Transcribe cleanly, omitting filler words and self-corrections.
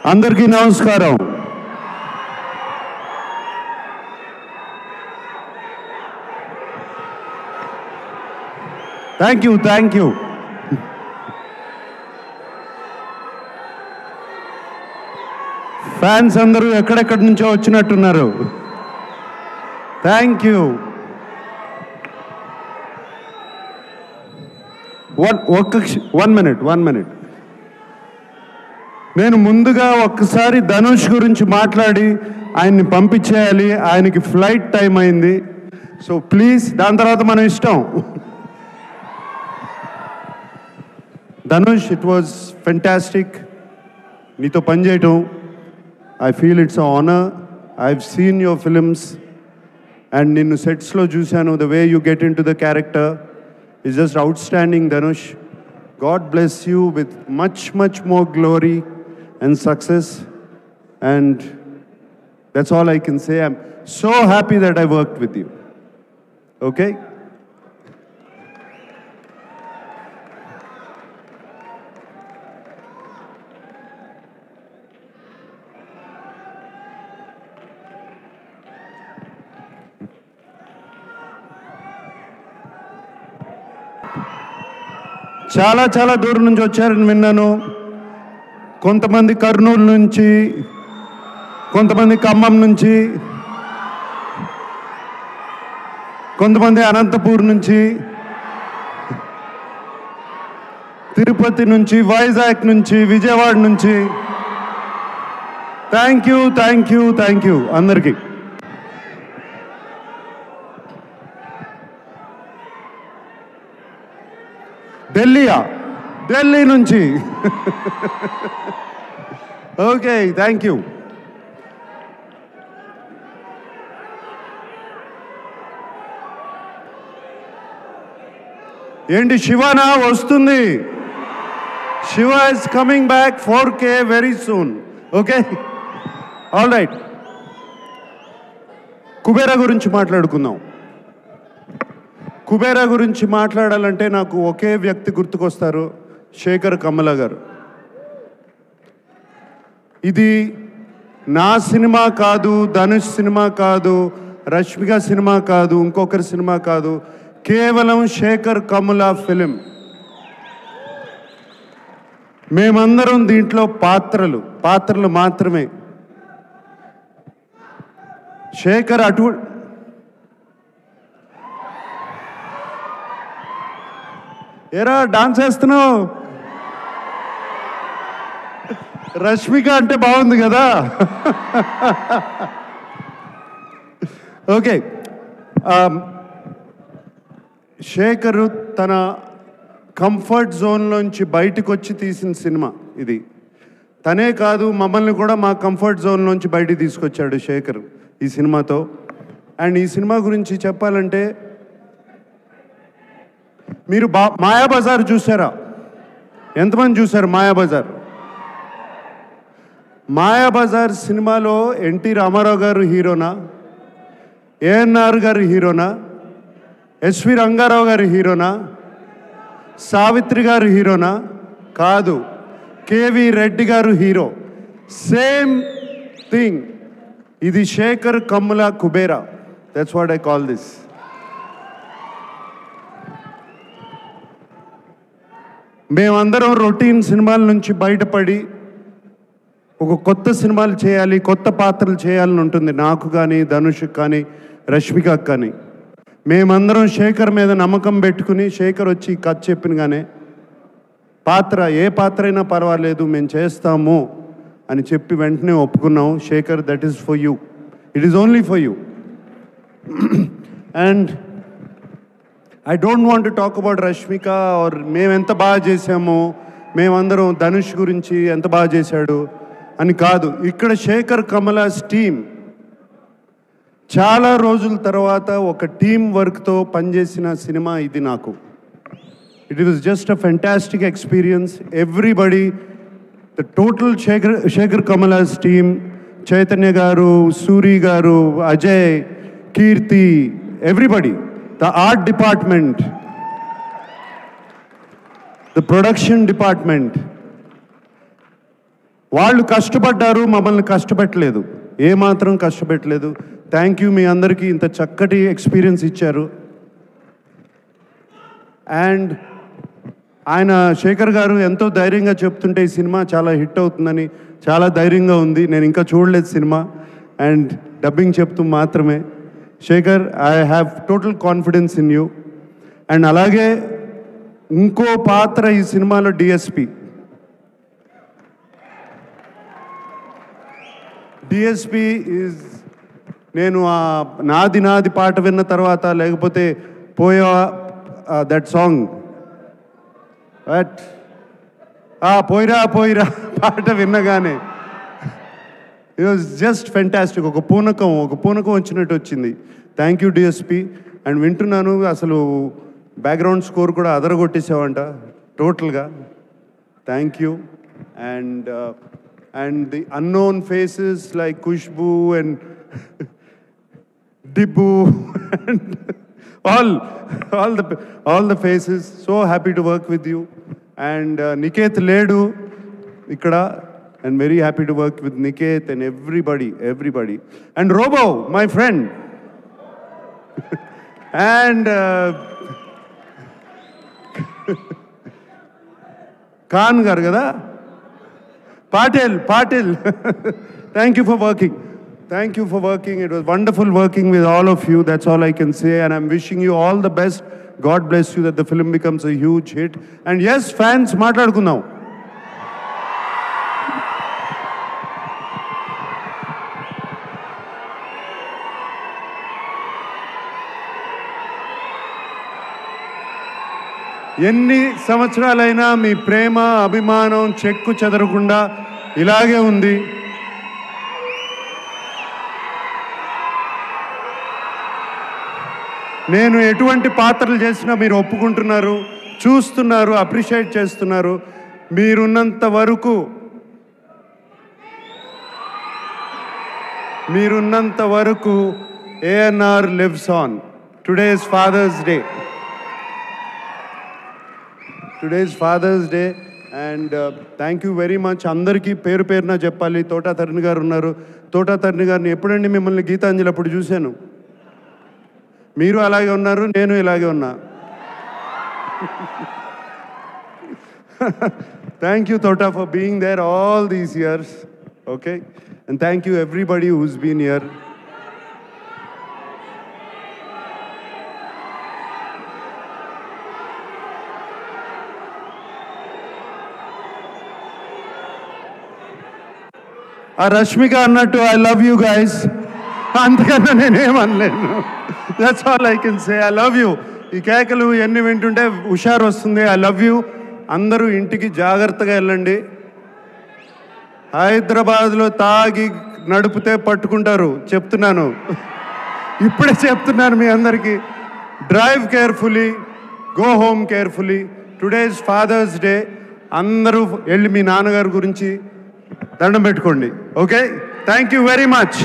అందరికీ నమస్కారం. Thank you. Fans అందరూ ఎక్కడెక్కడి నుంచో వచ్చినట్టున్నారు. Thank you. One minute. నేను ముందుగా ఒక్కసారి ధనుష్ గురించి మాట్లాడి ఆయన్ని పంపించేయాలి. ఆయనకి ఫ్లైట్ టైం అయింది. సో ప్లీజ్, దాని తర్వాత మనం ఇష్టం. ధనుష్, ఇట్ వాజ్ ఫెంటాస్టిక్ నీతో పనిచేయటం. I feel it's honour. I have seen your films and నిన్ను సెట్స్లో చూశాను. The way you get into the character is just outstanding, Dhanush. God bless you with much more glory and success, and that's all I can say. I'm so happy that I worked with you. Okay? చాలా దూరం నుంచి వచ్చారని విన్నాను. కొంతమంది కర్నూలు నుంచి, కొంతమంది ఖమ్మం నుంచి, కొంతమంది అనంతపూర్ నుంచి, తిరుపతి నుంచి, వైజాగ్ నుంచి, విజయవాడ నుంచి. థ్యాంక్ యూ అందరికీ. ఢిల్లీ నుంచి. Okay, thank you. ఏంటి, శివనా వస్తుంది? Shiva is coming back 4K very soon. Okay, all right. Kubera గురించి మాట్లాడుకుందాం. కుబేరా గురించి మాట్లాడాలంటే నాకు ఒకే వ్యక్తి గుర్తుకొస్తారు, శేఖర్ కమ్ముల గారు. ఇది నా సినిమా కాదు, ధనుష్ సినిమా కాదు, రష్మిక సినిమా కాదు, ఇంకొకరి సినిమా కాదు, కేవలం శేఖర్ కమ్ముల ఫిలిం. మేమందరం దీంట్లో పాత్రలు మాత్రమే. శేఖర్ ఏరా డాన్స్ వేస్తున్నావు? రష్మిక అంటే బాగుంది కదా. ఓకే, శేఖరు తన కంఫర్ట్ జోన్లోంచి బయటకు వచ్చి తీసిన సినిమా ఇది. తనే కాదు, మమ్మల్ని కూడా మా కంఫర్ట్ జోన్లోంచి బయటికి తీసుకొచ్చాడు శేఖర్ ఈ సినిమాతో. అండ్ ఈ సినిమా గురించి చెప్పాలంటే, మీరు మాయాబజార్ చూసారా? ఎంతమంది చూసారు మాయాబజార్? మాయాబజార్ సినిమాలో ఎన్టీ రామారావు గారు హీరోనా, ఏఎన్ఆర్ గారు హీరోనా, ఎస్వి రంగారావు గారు హీరోనా, సావిత్రి గారు హీరోనా? కాదు, కేవి రెడ్డి గారు హీరో. Same thing. ఇది Shekhar Kammula Kubera. That's what I call this. మేమందరం రొటీన్ సినిమాల నుంచి బయటపడి ఒక కొత్త సినిమాలు చేయాలి, కొత్త పాత్రలు చేయాలని ఉంటుంది నాకు కానీ, ధనుష్కి కానీ, రష్మికకు కానీ. మేమందరం శేఖర్ మీద నమ్మకం పెట్టుకుని, శేఖర్ వచ్చి కథ చెప్పినగానే ఏ పాత్ర అయినా పర్వాలేదు మేము చేస్తాము అని చెప్పి వెంటనే ఒప్పుకున్నాం. Shekhar, that is for you, it is only for you. And I don't want to talk about Rashmika or మేము ఎంత బాగా చేసామో, మేమందరం ధనుష్ గురించి ఎంత బాగా చేశాడు అని కాదు. ఇక్కడ శేఖర్ కమలాస్ టీమ్ చాలా రోజుల తర్వాత ఒక టీమ్ వర్క్తో పనిచేసిన సినిమా ఇది నాకు. It was just a fantastic experience. Everybody, the total Shekhar Kammula's team, Chaitanya garu, Suri garu, Ajay, Keerthi, everybody, the art department, the production department, వాళ్ళు కష్టపడ్డారు, మమ్మల్ని కష్టపెట్టలేదు, ఏమాత్రం కష్టపెట్టలేదు. థ్యాంక్ యూ, మీ అందరికీ ఇంత చక్కటి ఎక్స్పీరియన్స్ ఇచ్చారు. అండ్ ఆయన శేఖర్ గారు ఎంతో ధైర్యంగా చెప్తుంటే ఈ సినిమా చాలా హిట్ అవుతుందని చాలా ధైర్యంగా ఉంది. నేను ఇంకా చూడలేదు సినిమా, అండ్ డబ్బింగ్ చెప్తూ మాత్రమే. Shekhar, I have total confidence in you. And అలాగే ఇంకో పాత్ర ఈ సినిమాలో డిఎస్పి. డిఎస్పి ఈజ్, నేను ఆ నాది నాది పాట విన్న తర్వాత, లేకపోతే దట్ సాంగ్ పోయిరా పోయిరా పాట విన్నగానే ఇట్ వాజ్ జస్ట్ ఫెంటాస్టిక్. ఒక పూనకం వచ్చినట్టు వచ్చింది. Thank you DSP. అండ్ వింటున్నాను, అసలు బ్యాక్గ్రౌండ్ స్కోర్ కూడా అదరగొట్టేసావంట టోటల్గా. Thank you. And the unknown faces like Khushbu and Dibbu and all the faces. So happy to work with you. And Niket Ledu ikkada, and very happy to work with Niket and everybody. And Robo, my friend. And Khan gar kada, Patil. Thank you for working. Thank you for working. It was wonderful working with all of you. That's all I can say. And I'm wishing you all the best. God bless you, that the film becomes a huge hit. And yes, fans, maatladukundam. ఎన్ని సంవత్సరాలైనా మీ ప్రేమ అభిమానం చెక్కు చెదరకుండా ఇలాగే ఉంది. నేను ఎటువంటి పాత్రలు చేసినా మీరు ఒప్పుకుంటున్నారు, చూస్తున్నారు, అప్రిషియేట్ చేస్తున్నారు. మీరున్నంత వరకు ANR lives on. Today is Father's Day. And thank you very much. అందరికీ పేరు పేరున చెప్పాలి. తోటా తరుణ్ గారు ఉన్నారు. తోటా తరుణ్ గారిని ఎప్పుడండి మిమ్మల్ని గీతాంజలి అప్పుడు చూశాను. మీరు అలాగే ఉన్నారు, నేను ఇలాగే ఉన్నా. Thank you, Tota, for being there all these years. Okay? And thank you everybody who's been here. Rashmika annattu, I love you guys. అంతకన్నా నేనేమనలేను. That's all I can say. I love you. ఈ కేకలు ఎన్ని వింటుంటే హుషారు వస్తుంది. I love you. అందరూ ఇంటికి జాగ్రత్తగా వెళ్ళండి. హైదరాబాద్లో తాగి నడిపితే పట్టుకుంటారు, చెప్తున్నాను, ఇప్పుడే చెప్తున్నాను మీ అందరికీ. Drive carefully, go home carefully. Today is father's day. అందరూ వెళ్ళి మీ నాన్నగారి గురించి దండం పెట్టుకోండి. Okay, thank you very much.